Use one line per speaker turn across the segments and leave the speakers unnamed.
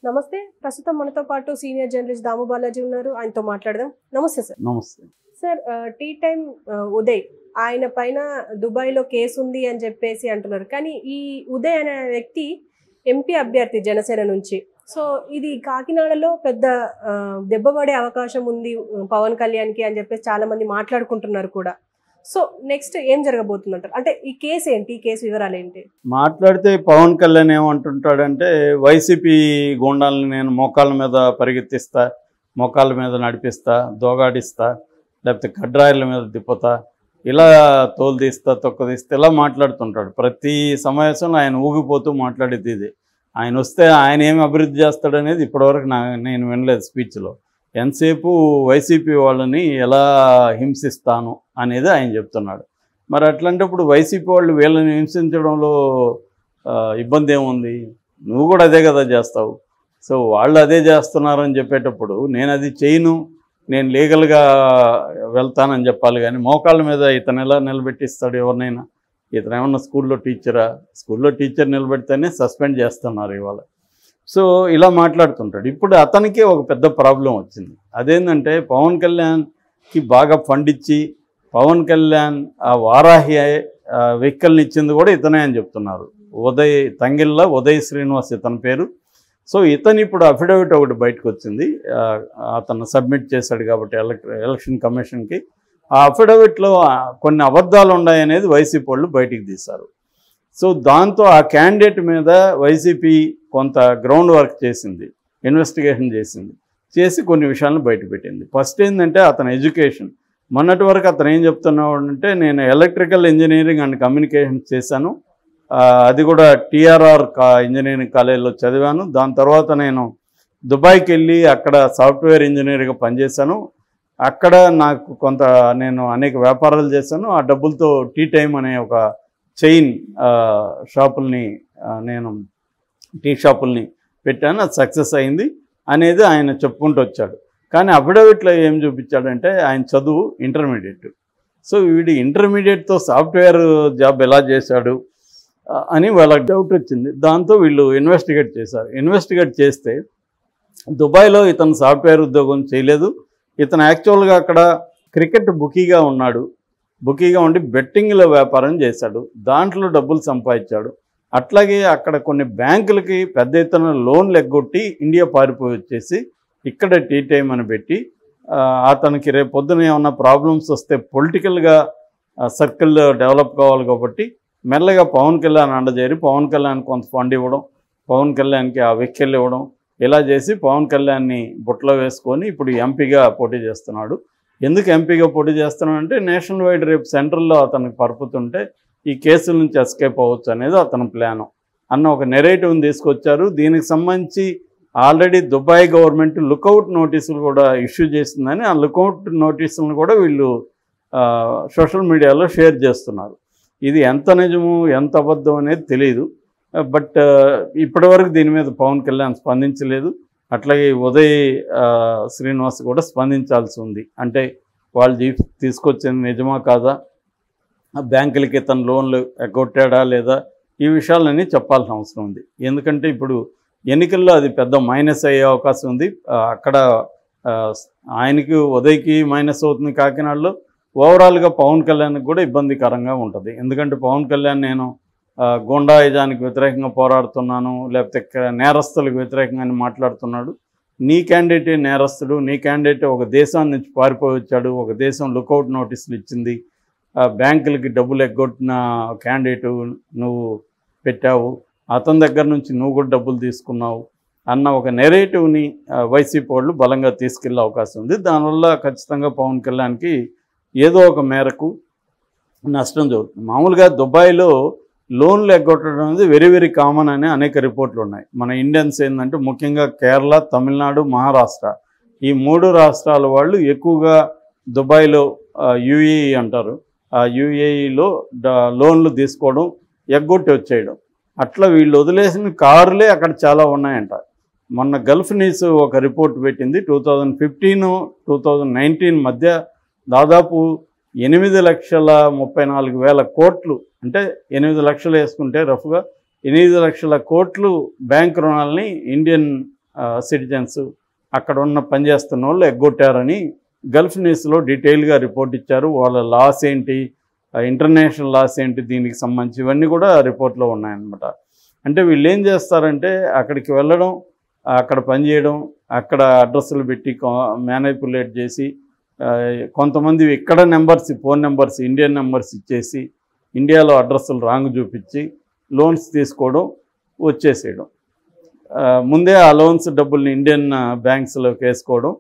నమస్తే. ప్రస్తుతం మనతో పాటు సీనియర్ జర్నలిస్ట్ దాము బాలాజీ ఉన్నారు. ఆయనతో మాట్లాడదాం. నమస్తే సార్.
నమస్తే
సార్, టీ టైమ్ ఉదయ్ ఆయన పైన దుబాయ్లో కేసు ఉంది అని చెప్పేసి అంటున్నారు. కానీ ఈ ఉదయ్ అనే వ్యక్తి ఎంపీ అభ్యర్థి జనసేన నుంచి. సో ఇది కాకినాడలో పెద్ద దెబ్బపడే అవకాశం ఉంది పవన్ కళ్యాణ్కి అని చెప్పేసి చాలా మంది మాట్లాడుకుంటున్నారు కూడా. సో నెక్స్ట్ ఏం జరగబోతుందంటారు? అంటే ఈ కేసు ఏంటి, ఈ కేసు వివరాలు ఏంటి?
మాట్లాడితే పవన్ కళ్యాణ్ ఏమంటుంటాడంటే, వైసీపీ గుండాలని నేను మోకాళ్ళ మీద పరిగెత్తిస్తా, మోకాళ్ళ మీద నడిపిస్తా, దోగాడిస్తా, లేకపోతే కడ్రాయిల మీద తిప్పుతా, ఇలా తోలు తీస్తా, తొక్కదీస్తా, ఇలా మాట్లాడుతుంటాడు. ప్రతి సమావేశంలో ఆయన ఊగిపోతూ మాట్లాడేది ఇది. ఆయన వస్తే ఆయన ఏమి అభివృద్ధి చేస్తాడనేది ఇప్పటివరకు నేను వినలేదు స్పీచ్లో. ఎంతసేపు వైసీపీ వాళ్ళని ఎలా హింసిస్తాను అనేది ఆయన చెప్తున్నాడు. మరి అట్లాంటప్పుడు వైసీపీ వాళ్ళు వీళ్ళని హింసించడంలో ఇబ్బంది ఏముంది? నువ్వు కూడా అదే కదా చేస్తావు. సో వాళ్ళు అదే చేస్తున్నారని చెప్పేటప్పుడు నేను అది చేయను, నేను లీగల్గా వెళ్తానని చెప్పాలి. కానీ మోకాళ్ళ మీద ఇతను ఎలా నిలబెట్టిస్తాడు ఎవరినైనా? ఇతను ఏమన్నా స్కూల్లో టీచరా? స్కూల్లో టీచర్ నిలబెడితేనే సస్పెండ్ చేస్తున్నారు ఇవాళ. సో ఇలా మాట్లాడుతుంటాడు. ఇప్పుడు అతనికి ఒక పెద్ద ప్రాబ్లం వచ్చింది. అదేంటంటే పవన్ కళ్యాణ్కి బాగా ఫండ్ ఇచ్చి పవన్ కళ్యాణ్ ఆ వారాహి వెహికల్ని ఇచ్చింది కూడా ఇతనే అని చెప్తున్నారు. తంగిళ్ళ ఉదయ్ శ్రీనివాస్ ఇతని పేరు. సో ఇతను ఇప్పుడు అఫిడవిట్ ఒకటి బయటకు వచ్చింది, అతను సబ్మిట్ చేశాడు కాబట్టి ఎలక్షన్ కమిషన్కి. ఆ అఫిడవిట్లో కొన్ని అబద్ధాలు ఉన్నాయనేది వైసీపీ వాళ్ళు బయటికి తీశారు. సో దాంతో ఆ క్యాండిడేట్ మీద వైసీపీ కొంత గ్రౌండ్ వర్క్ చేసింది, ఇన్వెస్టిగేషన్ చేసి కొన్ని విషయాలను బయటపెట్టింది. ఫస్ట్ ఏంటంటే అతని ఎడ్యుకేషన్. మొన్నటి వరకు అతను ఏం చెప్తున్నాడు అంటే, నేను ఎలక్ట్రికల్ ఇంజనీరింగ్ అండ్ కమ్యూనికేషన్ చేశాను, అది కూడా టీఆర్ఆర్ ఇంజనీరింగ్ కాలేజీలో చదివాను. దాని తర్వాత నేను దుబాయ్కి వెళ్ళి అక్కడ సాఫ్ట్వేర్ ఇంజనీర్గా పనిచేశాను. అక్కడ నాకు నేను అనేక వ్యాపారాలు చేశాను. ఆ డబ్బులతో టీ టైమ్ అనే ఒక చైన్ టీ షాపుల్ని పెట్టాను, అది సక్సెస్ అయింది అనేది ఆయన చెప్పుకుంటూ వచ్చాడు. కానీ అఫిడవిట్లో ఏం చూపించాడంటే ఆయన చదువు ఇంటర్మీడియట్. సో వీడి ఇంటర్మీడియట్తో సాఫ్ట్వేర్ జాబ్ ఎలా చేశాడు అని వాళ్ళకి డౌట్ వచ్చింది. దాంతో వీళ్ళు ఇన్వెస్టిగేట్ చేశారు. ఇన్వెస్టిగేట్ చేస్తే దుబాయ్లో ఇతను సాఫ్ట్వేర్ ఉద్యోగం చేయలేదు. ఇతను యాక్చువల్గా అక్కడ క్రికెట్ బుకీగా ఉన్నాడు. బుకీగా ఉండి బెట్టింగ్లో వ్యాపారం చేశాడు, దాంట్లో డబ్బులు సంపాదించాడు. అట్లాగే అక్కడ కొన్ని బ్యాంకులకి పెద్ద ఎత్తున లోన్లు ఎగ్గొట్టి ఇండియా పారిపోయి వచ్చేసి ఇక్కడ టీ టైమ్ అని పెట్టి, అతనికి రేపు పొద్దున ఏమన్నా ప్రాబ్లమ్స్ వస్తే పొలిటికల్గా సర్కిల్ డెవలప్ కావాలి కాబట్టి మెల్లగా పవన్ కళ్యాణ్ అండజేరి పవన్ కళ్యాణ్ కొంత ఫండ్ ఇవ్వడం, పవన్ కళ్యాణ్కి ఆ వెహికల్ ఇవ్వడం, ఇలా చేసి పవన్ కళ్యాణ్ని బుట్టలో వేసుకొని ఇప్పుడు ఎంపీగా పోటీ చేస్తున్నాడు. ఎందుకు ఎంపీగా పోటీ చేస్తున్నాడంటే నేషనల్ వైడ్ రేపు సెంట్రల్లో అతనికి పరుపుతుంటే ఈ కేసుల నుంచి ఎస్కేప్ అవ్వచ్చు అనేది అతని ప్లాను అన్న ఒక నెరేటివ్ని తీసుకొచ్చారు. దీనికి సంబంధించి ఆల్రెడీ దుబాయ్ గవర్నమెంట్ లుకౌట్ నోటీసులు కూడా ఇష్యూ చేసిందని, ఆ లుకౌట్ నోటీసులను కూడా వీళ్ళు సోషల్ మీడియాలో షేర్ చేస్తున్నారు. ఇది ఎంత నిజము ఎంత అబద్ధం అనేది తెలియదు. బట్ ఇప్పటివరకు దీని మీద పవన్ కళ్యాణ్ స్పందించలేదు. అట్లాగే ఉదయ్ శ్రీనివాస్ కూడా స్పందించాల్సి ఉంది. అంటే వాళ్ళు తీసుకొచ్చింది నిజమా కాదా, బ్యాంకులకి తన లోన్లు ఎగ్గొట్టాడా లేదా, ఈ విషయాలన్నీ చెప్పాల్సిన అవసరం ఉంది. ఎందుకంటే ఇప్పుడు ఎన్నికల్లో అది పెద్ద మైనస్ అయ్యే అవకాశం ఉంది. అక్కడ ఆయనకి ఉదయ్కి మైనస్ అవుతుంది కాకినాడలో. ఓవరాల్గా పవన్ కళ్యాణ్కి కూడా ఇబ్బందికరంగా ఉంటుంది. ఎందుకంటే పవన్ కళ్యాణ్ నేను గుండాయిజానికి వ్యతిరేకంగా పోరాడుతున్నాను, లేకపోతే నేరస్తులకు వ్యతిరేకంగా మాట్లాడుతున్నాడు. నీ క్యాండిడేటే నేరస్తుడు, నీ క్యాండిడేట్ ఒక దేశం నుంచి పారిపోయి వచ్చాడు, ఒక దేశం లుకౌట్ నోటీసులు ఇచ్చింది, బ్యాంకులకి డబ్బులు ఎగ్గొట్టిన క్యాండిడేటు నువ్వు పెట్టావు, అతని దగ్గర నుంచి నువ్వు కూడా డబ్బులు తీసుకున్నావు అన్న ఒక నెరేటివ్ని వైసీపీ వాళ్ళు బలంగా తీసుకెళ్లే అవకాశం ఉంది. దానివల్ల ఖచ్చితంగా పవన్ కళ్యాణ్కి ఏదో ఒక మేరకు నష్టం జరుగుతుంది. మామూలుగా దుబాయ్లో లోన్లు ఎగ్గొట్టడం అనేది వెరీ వెరీ కామన్ అనే అనేక రిపోర్ట్లు ఉన్నాయి. మన ఇండియన్స్ ఏంటంటే ముఖ్యంగా కేరళ, తమిళనాడు, మహారాష్ట్ర ఈ 3 రాష్ట్రాల వాళ్ళు ఎక్కువగా దుబాయ్లో యూఏఈ అంటారు, ఆ యూఏఈలో లోన్లు తీసుకోవడం, ఎగ్గొట్టి వచ్చేయడం. అట్లా వీళ్ళు వదిలేసిన కార్లే అక్కడ చాలా ఉన్నాయంట. మొన్న గల్ఫ్ న్యూస్ ఒక రిపోర్ట్ పెట్టింది. 2015-2019 మధ్య దాదాపు 8,34,000 కోట్లు, అంటే 8 లక్షలు వేసుకుంటే రఫ్గా 8 లక్షల కోట్లు బ్యాంక్ రుణాలని ఇండియన్ సిటిజన్స్ అక్కడ ఉన్న పనిచేస్తున్న వాళ్ళు ఎగ్గొట్టారని గల్ఫ్ న్యూస్లో డీటెయిల్గా రిపోర్ట్ ఇచ్చారు. వాళ్ళ లాస్ ఏంటి, ఇంటర్నేషనల్ లాస్ ఏంటి, దీనికి సంబంధించి ఇవన్నీ కూడా రిపోర్ట్లో ఉన్నాయన్నమాట. అంటే వీళ్ళు ఏం చేస్తారంటే అక్కడికి వెళ్ళడం, అక్కడ పనిచేయడం, అక్కడ అడ్రస్లు పెట్టి మ్యానిపులేట్ చేసి కొంతమంది ఇక్కడ numbers, phone numbers, Indian numbers ఇచ్చేసి ఇండియాలో అడ్రస్లు రాంగ్ చూపించి లోన్స్ తీసుకోవడం, వచ్చేసేయడం. ముందే ఆ లోన్స్ డబ్బుల్ని ఇండియన్ బ్యాంక్స్లోకి వేసుకోవడం,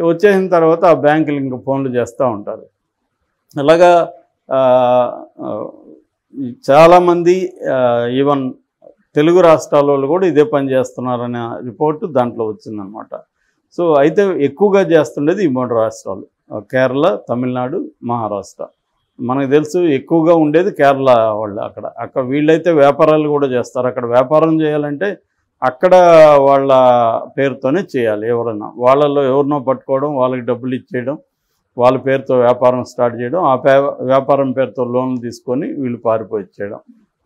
వచ్చేసిన తర్వాత ఆ బ్యాంకులు ఇంకా ఫోన్లు చేస్తూ ఉంటారు. అలాగా చాలామంది ఈవెన్ తెలుగు రాష్ట్రాల వాళ్ళు కూడా ఇదే పని చేస్తున్నారనే రిపోర్టు దాంట్లో వచ్చిందనమాట. సో అయితే ఎక్కువగా చేస్తుండేది ఈ 3 రాష్ట్రాలు, కేరళ, తమిళనాడు, మహారాష్ట్ర. మనకు తెలుసు ఎక్కువగా ఉండేది కేరళ వాళ్ళు. అక్కడ వీళ్ళైతే వ్యాపారాలు కూడా చేస్తారు. అక్కడ వ్యాపారం చేయాలంటే అక్కడ వాళ్ళ పేరుతోనే చేయాలి. ఎవరన్నా వాళ్ళల్లో ఎవరినో పట్టుకోవడం, వాళ్ళకి డబ్బులు ఇచ్చేయడం, వాళ్ళ పేరుతో వ్యాపారం స్టార్ట్ చేయడం, ఆ వ్యాపారం పేరుతో లోన్లు తీసుకొని వీళ్ళు పారిపోయి ఇచ్చేయడం,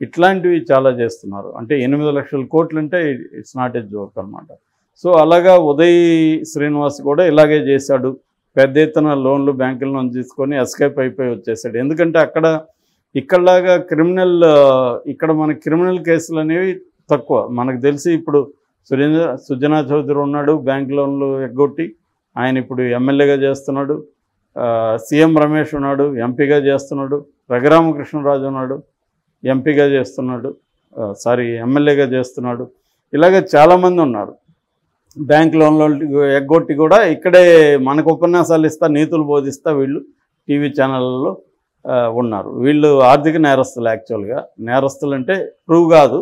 ఇట్లాంటివి చాలా చేస్తున్నారు. అంటే 8 లక్షల కోట్లు అంటే ఇట్స్ నాట్ ఏ జోక్ అనమాట. సో అలాగా ఉదయ్ శ్రీనివాస్ కూడా ఇలాగే చేశాడు. పెద్ద ఎత్తున లోన్లు బ్యాంకుల నుంచి తీసుకొని ఎస్కేప్ అయిపోయి వచ్చేసాడు. ఎందుకంటే ఇక్కడలాగా ఇక్కడ మన క్రిమినల్ కేసులు అనేవి తక్కువ. మనకు తెలిసి ఇప్పుడు సుజనా చౌదరి ఉన్నాడు, బ్యాంక్ లోన్లు ఎగ్గొట్టి ఆయన ఇప్పుడు ఎమ్మెల్యేగా చేస్తున్నాడు. సీఎం రమేష్ ఉన్నాడు, ఎంపీగా చేస్తున్నాడు. రఘురామకృష్ణరాజు ఉన్నాడు, ఎంపీగా చేస్తున్నాడు, ఎమ్మెల్యేగా చేస్తున్నాడు. ఇలాగ చాలామంది ఉన్నారు. బ్యాంక్ లోన్లు ఎగ్గొట్టి కూడా ఇక్కడే మనకు ఉపన్యాసాలు ఇస్తా, నీతులు బోధిస్తా వీళ్ళు టీవీ ఛానళ్ళలో ఉన్నారు. వీళ్ళు ఆర్థిక నేరస్తులు. యాక్చువల్గా నేరస్తులు అంటే ప్రూవ్ కాదు,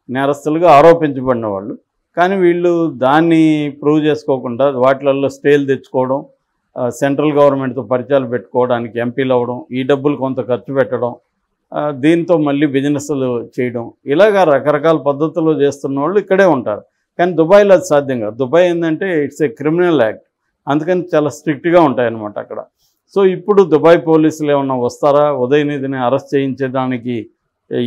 నేరస్తులుగా ఆరోపించబడిన వాళ్ళు. కానీ వీళ్ళు దాన్ని ప్రూవ్ చేసుకోకుండా వాటిలలో స్టేలు తెచ్చుకోవడం, సెంట్రల్ గవర్నమెంట్తో పరిచయాలు పెట్టుకోవడానికి ఎంపీలు అవ్వడం, ఈ డబ్బులు కొంత ఖర్చు పెట్టడం, దీంతో మళ్ళీ బిజినెస్లు చేయడం, ఇలాగా రకరకాల పద్ధతుల్లో చేస్తున్న వాళ్ళు ఇక్కడే ఉంటారు. కానీ దుబాయ్లో అది సాధ్యం కాదు. దుబాయ్ ఏంటంటే ఇట్స్ ఏ క్రిమినల్ యాక్ట్, అందుకని చాలా స్ట్రిక్ట్గా ఉంటాయన్నమాట అక్కడ. సో ఇప్పుడు దుబాయ్ పోలీసులు ఏమన్నా వస్తారా ఉదయనిధిని అరెస్ట్ చేయించేదానికి?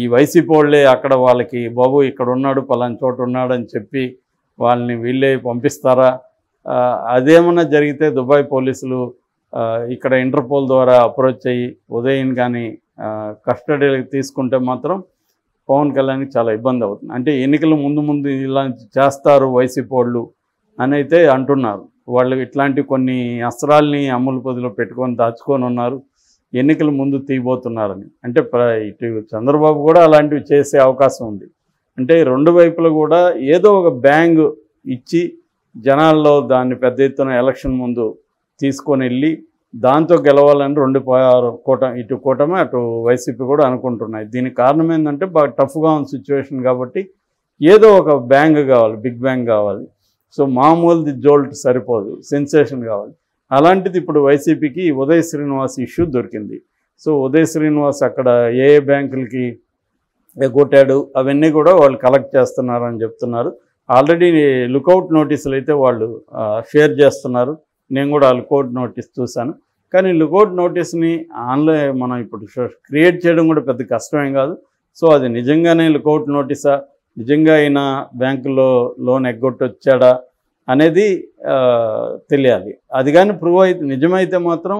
ఈ వైసీపీ వాళ్ళే అక్కడ వాళ్ళకి బాబు ఇక్కడ ఉన్నాడు, పలానా చోట ఉన్నాడు అని చెప్పి వాళ్ళని వీళ్ళే పంపిస్తారా? అదేమన్నా జరిగితే దుబాయ్ పోలీసులు ఇక్కడ ఇంటర్పోల్ ద్వారా అప్రోచ్ అయ్యి ఉదయన్ కానీ కస్టడీకి తీసుకుంటే మాత్రం పవన్ కళ్యాణ్కి చాలా ఇబ్బంది అవుతుంది. అంటే ఎన్నికల ముందు ఇలా చేస్తారు వైసీపీ వాళ్ళు అని అయితే అంటున్నారు. వాళ్ళు ఇట్లాంటి కొన్ని అస్త్రాల్ని అమ్ముల పొదిలో పెట్టుకొని దాచుకొని ఉన్నారు, ఎన్నికల ముందు తీయబోతున్నారని. అంటే ఇటు చంద్రబాబు కూడా అలాంటివి చేసే అవకాశం ఉంది. అంటే రెండు వైపులు కూడా ఏదో ఒక బ్యాంగ్ ఇచ్చి జనాల్లో దాన్ని పెద్ద ఎత్తున ఎలక్షన్ ముందు తీసుకొని వెళ్ళి దాంతో గెలవాలని ఇటు కూటమి అటు వైసీపీ కూడా అనుకుంటున్నాయి. దీనికి కారణం ఏంటంటే బాగా టఫ్గా ఉన్న సిచ్యువేషన్ కాబట్టి ఏదో ఒక బ్యాంగ్ కావాలి, బిగ్ బ్యాంగ్ కావాలి. సో మామూలుది జోల్ట్ సరిపోదు, సెన్సేషన్ కావాలి. అలాంటిది ఇప్పుడు వైసీపీకి ఉదయ్ శ్రీనివాస్ ఇష్యూ దొరికింది. సో ఉదయ్ శ్రీనివాస్ అక్కడ ఏ బ్యాంకులకి కొట్టాడు అవన్నీ కూడా వాళ్ళు కలెక్ట్ చేస్తున్నారని చెప్తున్నారు. ఆల్రెడీ లుకౌట్ నోటీసులు అయితే వాళ్ళు షేర్ చేస్తున్నారు. నేను కూడా లుకౌట్ నోటీస్ చూశాను. కానీ లుకౌట్ నోటీస్ని ఆన్లైన్ మనం ఇప్పుడు క్రియేట్ చేయడం కూడా పెద్ద కష్టమేం కాదు. సో అది నిజంగానే లుకౌట్ నోటీసా, నిజంగా అయినా బ్యాంకులో లోన్ ఎగ్గొట్టి వచ్చాడా అనేది తెలియాలి. అది కానీ ప్రూవ్ అయితే నిజమైతే మాత్రం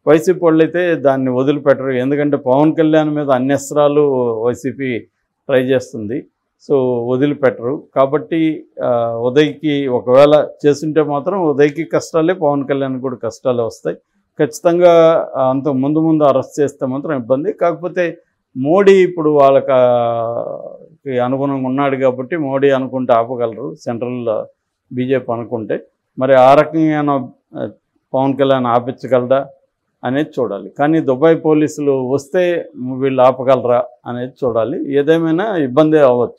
వైసీపీ వాళ్ళు అయితే దాన్ని వదిలిపెట్టరు. ఎందుకంటే పవన్ కళ్యాణ్ మీద అన్ని అస్త్రాలు వైసీపీ ట్రై చేస్తుంది. సో వదిలిపెట్టరు. కాబట్టి ఉదయ్కి ఒకవేళ చేస్తుంటే మాత్రం ఉదయ్కి కష్టాలే, పవన్ కళ్యాణ్ కూడా కష్టాలే వస్తాయి. ఖచ్చితంగా అంత ముందు అరెస్ట్ చేస్తే మాత్రం ఇబ్బంది. కాకపోతే మోడీ ఇప్పుడు వాళ్ళకి అనుగుణంగా ఉన్నాడు కాబట్టి మోడీ అనుకుంటే ఆపగలరు, సెంట్రల్ బీజేపీ అనుకుంటే. మరి ఆ రకంగా పవన్ కళ్యాణ్ ఆపించగలరా అనేది చూడాలి. కానీ దుబాయ్ పోలీసులు వస్తే వీళ్ళు ఆపగలరా అనేది చూడాలి. ఏదేమైనా ఇబ్బంది అవ్వచ్చు.